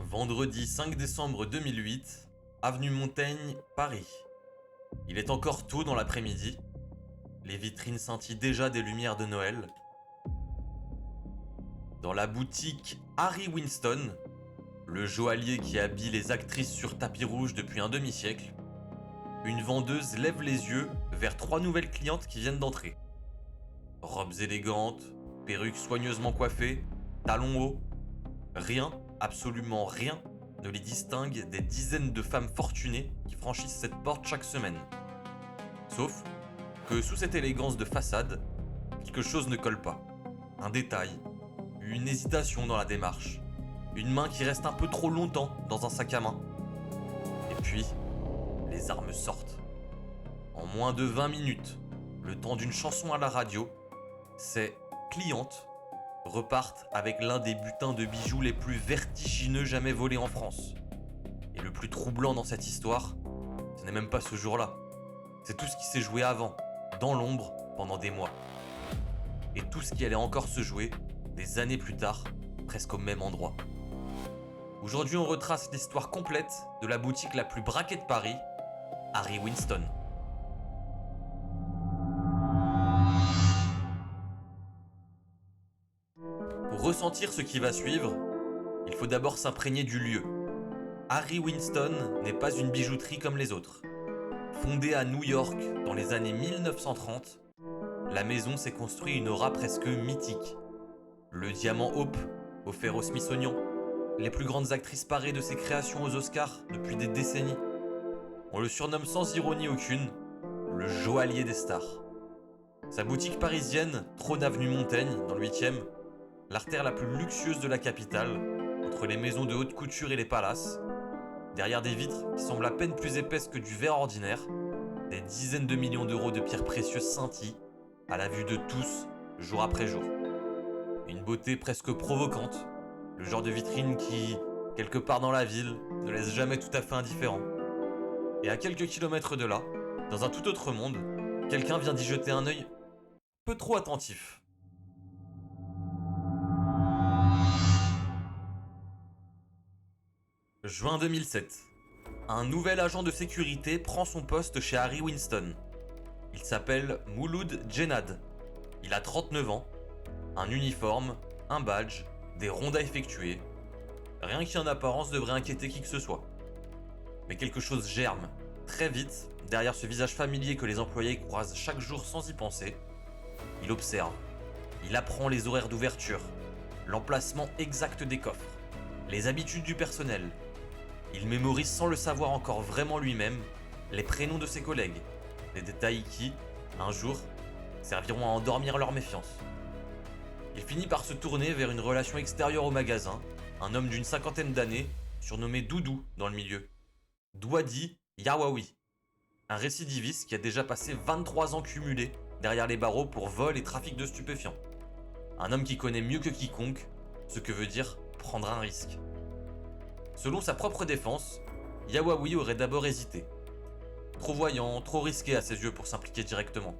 Vendredi 5 décembre 2008, avenue Montaigne, Paris. Il est encore tôt dans l'après-midi. Les vitrines scintillent déjà des lumières de Noël. Dans la boutique Harry Winston, le joaillier qui habille les actrices sur tapis rouge depuis un demi-siècle, une vendeuse lève les yeux vers 3 nouvelles clientes qui viennent d'entrer. Robes élégantes, perruques soigneusement coiffées, talons hauts. Rien, absolument rien, ne les distingue des dizaines de femmes fortunées qui franchissent cette porte chaque semaine. Sauf que sous cette élégance de façade, quelque chose ne colle pas. Un détail, une hésitation dans la démarche, une main qui reste un peu trop longtemps dans un sac à main. Et puis, les armes sortent. En moins de 20 minutes, le temps d'une chanson à la radio, ces clientes repartent avec l'un des butins de bijoux les plus vertigineux jamais volés en France. Et le plus troublant dans cette histoire, ce n'est même pas ce jour-là. C'est tout ce qui s'est joué avant, dans l'ombre, pendant des mois. Et tout ce qui allait encore se jouer, des années plus tard, presque au même endroit. Aujourd'hui, on retrace l'histoire complète de la boutique la plus braquée de Paris, Harry Winston. Pour ressentir ce qui va suivre, il faut d'abord s'imprégner du lieu. Harry Winston n'est pas une bijouterie comme les autres. Fondée à New York dans les années 1930, la maison s'est construite une aura presque mythique. Le diamant Hope, offert au Smithsonian, les plus grandes actrices parées de ses créations aux Oscars depuis des décennies. On le surnomme sans ironie aucune, le joaillier des stars. Sa boutique parisienne trône avenue Montaigne, dans le 8e, l'artère la plus luxueuse de la capitale, entre les maisons de haute couture et les palaces. Derrière des vitres qui semblent à peine plus épaisses que du verre ordinaire, des dizaines de millions d'euros de pierres précieuses scintillent, à la vue de tous, jour après jour. Une beauté presque provocante, le genre de vitrine qui, quelque part dans la ville, ne laisse jamais tout à fait indifférent. Et à quelques kilomètres de là, dans un tout autre monde, quelqu'un vient d'y jeter un œil peu trop attentif. Juin 2007. Un nouvel agent de sécurité prend son poste chez Harry Winston. Il s'appelle Mouloud Djennad. Il a 39 ans, un uniforme, un badge, des rondes à effectuer. Rien qui en apparence devrait inquiéter qui que ce soit. Mais quelque chose germe, très vite, derrière ce visage familier que les employés croisent chaque jour sans y penser. Il observe, il apprend les horaires d'ouverture, l'emplacement exact des coffres, les habitudes du personnel. Il mémorise sans le savoir encore vraiment lui-même les prénoms de ses collègues, des détails qui, un jour, serviront à endormir leur méfiance. Il finit par se tourner vers une relation extérieure au magasin, un homme d'une 50aine d'années, surnommé Doudou dans le milieu. Douadi Yawawi, un récidiviste qui a déjà passé 23 ans cumulés derrière les barreaux pour vol et trafic de stupéfiants. Un homme qui connaît mieux que quiconque ce que veut dire prendre un risque. Selon sa propre défense, Yawawi aurait d'abord hésité. Trop voyant, trop risqué à ses yeux pour s'impliquer directement.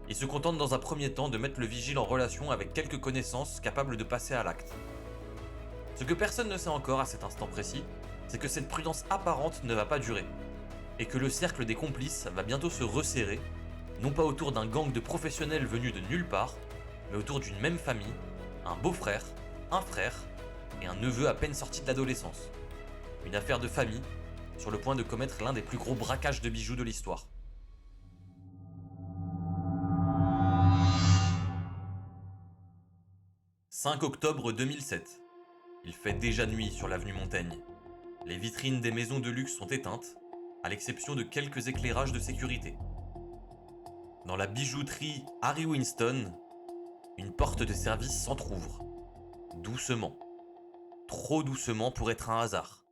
Il se contente dans un premier temps de mettre le vigile en relation avec quelques connaissances capables de passer à l'acte. Ce que personne ne sait encore à cet instant précis, c'est que cette prudence apparente ne va pas durer, et que le cercle des complices va bientôt se resserrer, non pas autour d'un gang de professionnels venus de nulle part, mais autour d'une même famille, un beau-frère, un frère et un neveu à peine sorti de l'adolescence. Une affaire de famille, sur le point de commettre l'un des plus gros braquages de bijoux de l'histoire. « 5 octobre 2007. Il fait déjà nuit sur l'avenue Montaigne. Les vitrines des maisons de luxe sont éteintes, à l'exception de quelques éclairages de sécurité. Dans la bijouterie Harry Winston, une porte de service s'entrouvre. Doucement. Trop doucement pour être un hasard.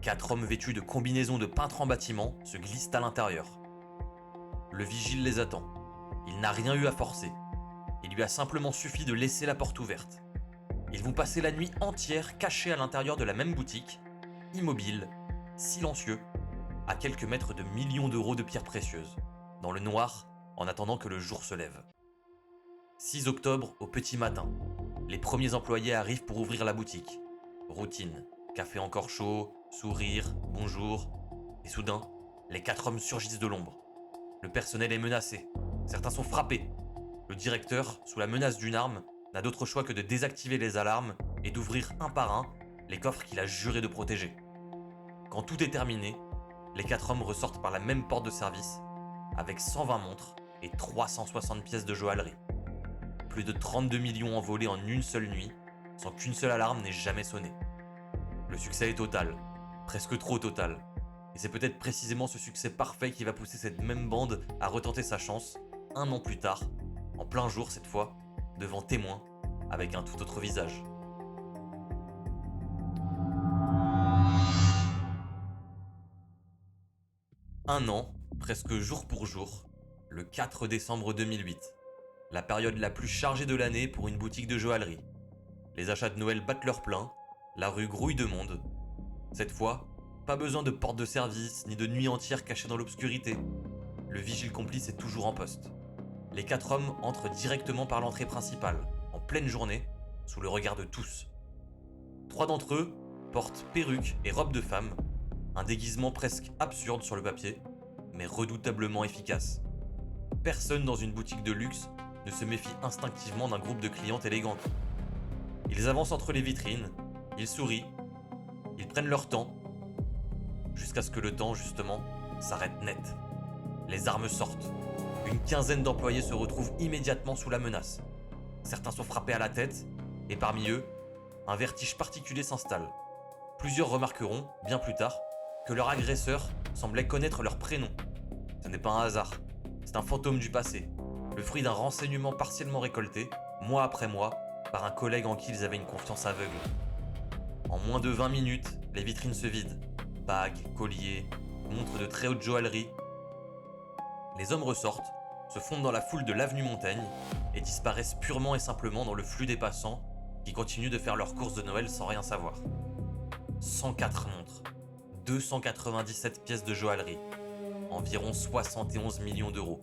4 hommes vêtus de combinaisons de peintres en bâtiment se glissent à l'intérieur. Le vigile les attend. Il n'a rien eu à forcer. Il lui a simplement suffi de laisser la porte ouverte. Ils vont passer la nuit entière cachés à l'intérieur de la même boutique, immobiles, silencieux, à quelques mètres de millions d'euros de pierres précieuses, dans le noir, en attendant que le jour se lève. 6 octobre au petit matin. Les premiers employés arrivent pour ouvrir la boutique. Routine. Café encore chaud, sourire, bonjour. Et soudain, les 4 hommes surgissent de l'ombre. Le personnel est menacé. Certains sont frappés. Le directeur, sous la menace d'une arme, n'a d'autre choix que de désactiver les alarmes et d'ouvrir un par un les coffres qu'il a juré de protéger. Quand tout est terminé, les 4 hommes ressortent par la même porte de service, avec 120 montres et 360 pièces de joaillerie. Plus de 32 millions envolés en une seule nuit, sans qu'une seule alarme n'ait jamais sonné. Le succès est total, presque trop total. Et c'est peut-être précisément ce succès parfait qui va pousser cette même bande à retenter sa chance, un an plus tard, en plein jour cette fois, devant témoins, avec un tout autre visage. Un an, presque jour pour jour, le 4 décembre 2008. La période la plus chargée de l'année pour une boutique de joaillerie. Les achats de Noël battent leur plein, la rue grouille de monde. Cette fois, pas besoin de porte de service ni de nuit entière cachée dans l'obscurité. Le vigile complice est toujours en poste. Les 4 hommes entrent directement par l'entrée principale, en pleine journée, sous le regard de tous. 3 d'entre eux portent perruques et robes de femme, un déguisement presque absurde sur le papier, mais redoutablement efficace. Personne dans une boutique de luxe ne se méfie instinctivement d'un groupe de clientes élégantes. Ils avancent entre les vitrines, ils sourient, ils prennent leur temps, jusqu'à ce que le temps, justement, s'arrête net. Les armes sortent. Une quinzaine d'employés se retrouvent immédiatement sous la menace. Certains sont frappés à la tête, et parmi eux, un vertige particulier s'installe. Plusieurs remarqueront, bien plus tard, que leur agresseur semblait connaître leur prénom. Ce n'est pas un hasard, c'est un fantôme du passé, le fruit d'un renseignement partiellement récolté, mois après mois, par un collègue en qui ils avaient une confiance aveugle. En moins de 20 minutes, les vitrines se vident. Bagues, colliers, montres de très haute joaillerie. Les hommes ressortent, se fondent dans la foule de l'avenue Montaigne et disparaissent purement et simplement dans le flux des passants qui continuent de faire leurs courses de Noël sans rien savoir. 104 montres, 297 pièces de joaillerie, environ 71 millions d'euros.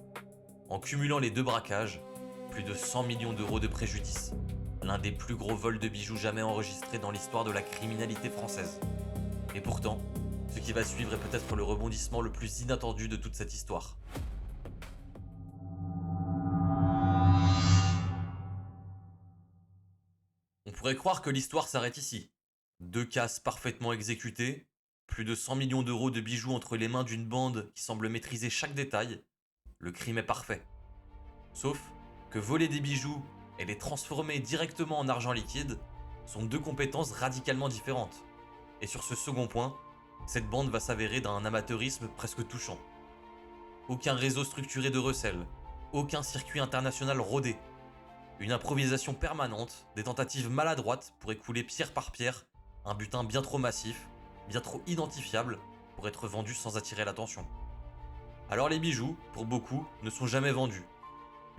En cumulant les 2 braquages, plus de 100 millions d'euros de préjudice. L'un des plus gros vols de bijoux jamais enregistrés dans l'histoire de la criminalité française. Et pourtant, ce qui va suivre est peut-être le rebondissement le plus inattendu de toute cette histoire. On pourrait croire que l'histoire s'arrête ici. 2 casses parfaitement exécutées, plus de 100 millions d'euros de bijoux entre les mains d'une bande qui semble maîtriser chaque détail. Le crime est parfait. Sauf que voler des bijoux et les transformer directement en argent liquide sont 2 compétences radicalement différentes. Et sur ce second point, cette bande va s'avérer d'un amateurisme presque touchant. Aucun réseau structuré de recel, aucun circuit international rodé. Une improvisation permanente, des tentatives maladroites pour écouler pierre par pierre un butin bien trop massif, bien trop identifiable pour être vendu sans attirer l'attention. Alors les bijoux, pour beaucoup, ne sont jamais vendus.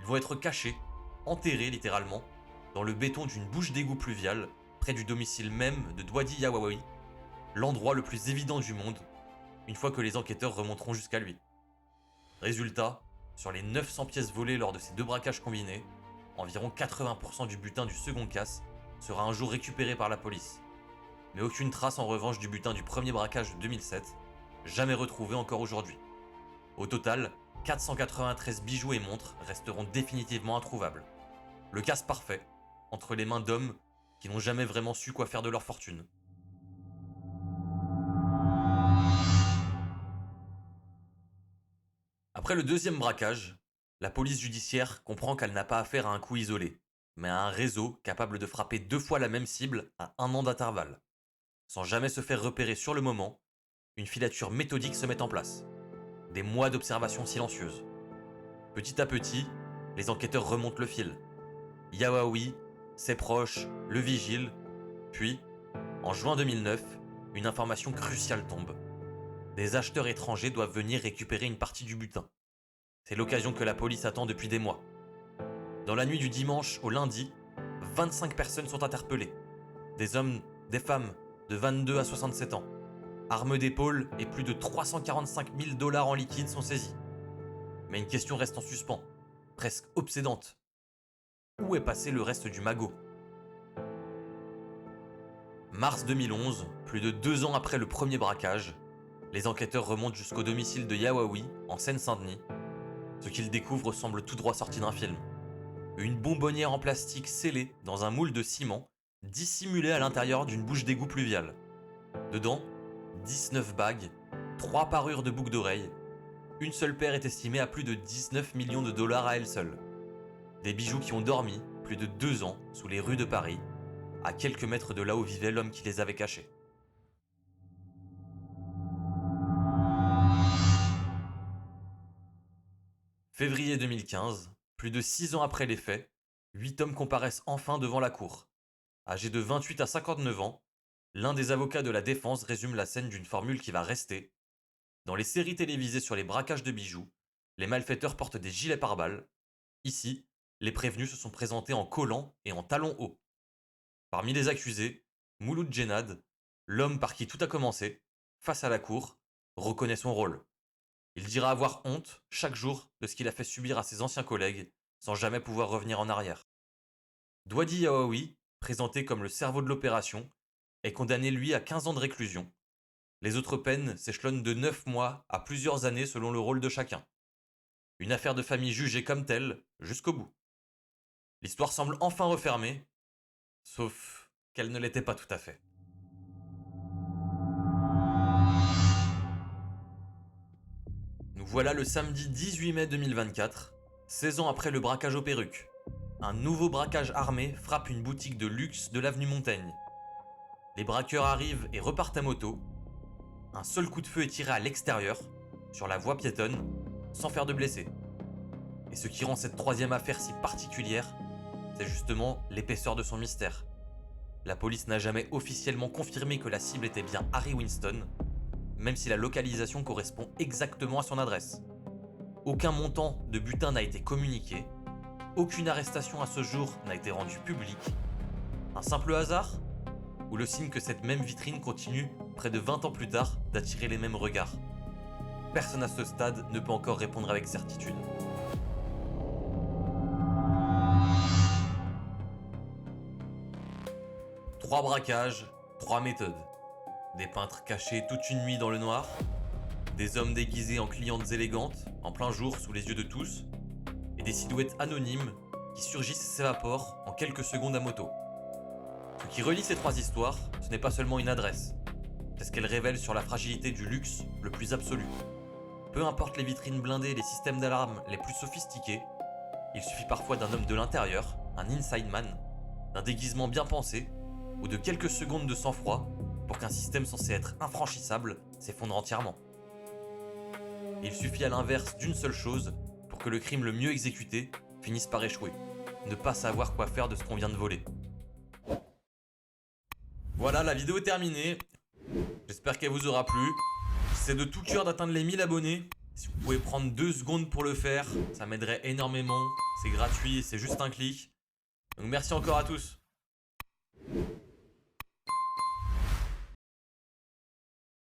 Ils vont être cachés, enterrés littéralement, dans le béton d'une bouche d'égout pluviale, près du domicile même de Dwadi Yawawi, l'endroit le plus évident du monde, une fois que les enquêteurs remonteront jusqu'à lui. Résultat, sur les 900 pièces volées lors de ces 2 braquages combinés, environ 80% du butin du second casse sera un jour récupéré par la police. Mais aucune trace en revanche du butin du premier braquage de 2007, jamais retrouvé encore aujourd'hui. Au total, 493 bijoux et montres resteront définitivement introuvables. Le casse parfait, entre les mains d'hommes qui n'ont jamais vraiment su quoi faire de leur fortune. Après le deuxième braquage, la police judiciaire comprend qu'elle n'a pas affaire à un coup isolé, mais à un réseau capable de frapper 2 fois la même cible à 1 an d'intervalle. Sans jamais se faire repérer sur le moment, une filature méthodique se met en place. Des mois d'observation silencieuse. Petit à petit, les enquêteurs remontent le fil. Yawawi, ses proches, le vigile, puis, en juin 2009, une information cruciale tombe. Des acheteurs étrangers doivent venir récupérer une partie du butin. C'est l'occasion que la police attend depuis des mois. Dans la nuit du dimanche au lundi, 25 personnes sont interpellées. Des hommes, des femmes, de 22 à 67 ans. Armes d'épaule et plus de 345 000 $ en liquide sont saisis. Mais une question reste en suspens, presque obsédante. Où est passé le reste du magot ? Mars 2011, plus de 2 ans après le premier braquage, les enquêteurs remontent jusqu'au domicile de Yawawi, en Seine-Saint-Denis. Ce qu'ils découvrent semble tout droit sorti d'un film. Une bonbonnière en plastique scellée dans un moule de ciment, dissimulée à l'intérieur d'une bouche d'égout pluviale. Dedans, 19 bagues, 3 parures de boucles d'oreilles. Une seule paire est estimée à plus de 19 millions de dollars à elle seule. Des bijoux qui ont dormi plus de 2 ans sous les rues de Paris, à quelques mètres de là où vivait l'homme qui les avait cachés. Février 2015, plus de 6 ans après les faits, 8 hommes comparaissent enfin devant la cour. Âgés de 28 à 59 ans, l'un des avocats de la défense résume la scène d'une formule qui va rester. Dans les séries télévisées sur les braquages de bijoux, les malfaiteurs portent des gilets pare-balles. Ici, les prévenus se sont présentés en collants et en talons hauts. Parmi les accusés, Mouloud Djenad, l'homme par qui tout a commencé, face à la cour, reconnaît son rôle. Il dira avoir honte, chaque jour, de ce qu'il a fait subir à ses anciens collègues, sans jamais pouvoir revenir en arrière. Douadi Yawawi, présenté comme le cerveau de l'opération, est condamné lui à 15 ans de réclusion. Les autres peines s'échelonnent de 9 mois à plusieurs années selon le rôle de chacun. Une affaire de famille jugée comme telle, jusqu'au bout. L'histoire semble enfin refermée, sauf qu'elle ne l'était pas tout à fait. Nous voilà le samedi 18 mai 2024, 16 ans après le braquage aux perruques. Un nouveau braquage armé frappe une boutique de luxe de l'avenue Montaigne. Les braqueurs arrivent et repartent à moto. Un seul coup de feu est tiré à l'extérieur, sur la voie piétonne, sans faire de blessés. Et ce qui rend cette troisième affaire si particulière, c'est justement l'épaisseur de son mystère. La police n'a jamais officiellement confirmé que la cible était bien Harry Winston, même si la localisation correspond exactement à son adresse. Aucun montant de butin n'a été communiqué, aucune arrestation à ce jour n'a été rendue publique. Un simple hasard ? Ou le signe que cette même vitrine continue, près de 20 ans plus tard, d'attirer les mêmes regards ? Personne à ce stade ne peut encore répondre avec certitude. Trois braquages, 3 méthodes. Des peintres cachés toute une nuit dans le noir, des hommes déguisés en clientes élégantes, en plein jour sous les yeux de tous, et des silhouettes anonymes qui surgissent et s'évaporent en quelques secondes à moto. Ce qui relie ces trois histoires, ce n'est pas seulement une adresse, c'est ce qu'elle révèle sur la fragilité du luxe le plus absolu. Peu importe les vitrines blindées et les systèmes d'alarme les plus sophistiqués, il suffit parfois d'un homme de l'intérieur, un inside man, d'un déguisement bien pensé, ou de quelques secondes de sang-froid pour qu'un système censé être infranchissable s'effondre entièrement. Et il suffit à l'inverse d'une seule chose pour que le crime le mieux exécuté finisse par échouer, ne pas savoir quoi faire de ce qu'on vient de voler. Voilà, la vidéo est terminée. J'espère qu'elle vous aura plu. C'est de tout cœur d'atteindre les 1000 abonnés. Si vous pouvez prendre 2 secondes pour le faire, ça m'aiderait énormément. C'est gratuit et c'est juste un clic. Donc merci encore à tous.